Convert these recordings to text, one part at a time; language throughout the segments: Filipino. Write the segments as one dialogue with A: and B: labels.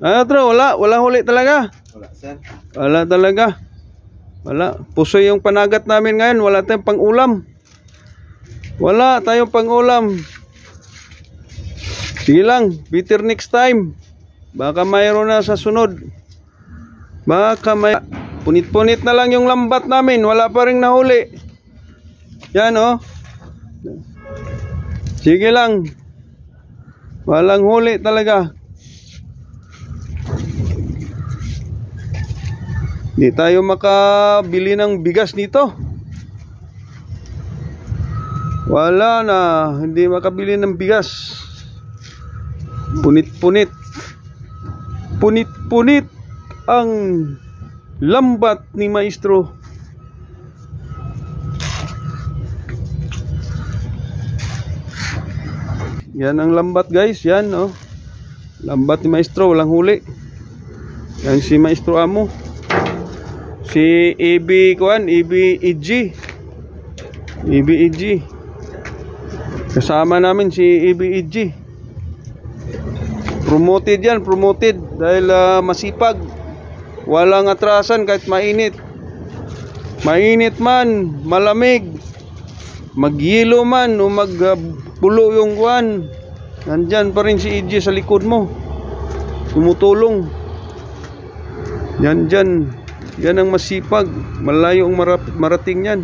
A: Tro, wala huli talaga.
B: Wala, sir.
A: Wala talaga. Wala. Puso yung panagat namin ngayon. Wala tayong pang-ulam. Wala tayong pang-ulam. Sige lang, better next time. Baka mayroon na sa sunod. Baka may punit-punit na lang yung lambat namin. Wala pa ring nahuli. Yan oh. Sige lang. Walang huli talaga. Hindi tayo makabili ng bigas nito. Wala na. Hindi makabili ng bigas. Punit-punit. Punit-punit ang lambat ni Maestro. Yan ang lambat guys. Yan oh. Lambat ni Maestro. Walang huli. Yan si Maestro Amo. Si EB Kuan, EB-EG. EB-EG. Kasama namin si EB-EG. Promoted yan, promoted. Dahil masipag. Walang atrasan kahit mainit. Mainit man, malamig. Magyelo man o magpulo yung kuan. Nandyan pa rin si EG sa likod mo. Tumutulong. Yan dyan. Yan ang masipag. Malayo ang marating yan.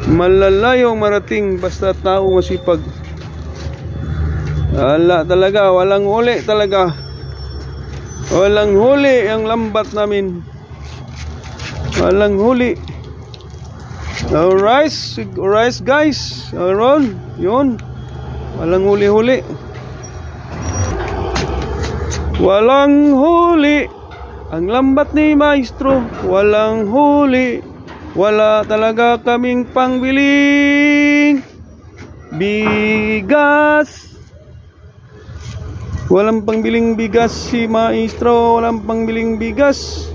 A: Malalayo ang marating basta tao masipag. Wala talaga. Walang huli talaga. Walang huli ang lambat namin. Walang huli. Alright guys. Alright. Yun. Walang huli-huli. Walang huli. Ang lambat ni Maestro, walang huli. Wala talaga kaming pangbiling bigas. Walang pangbiling bigas si Maestro, walang pangbiling bigas.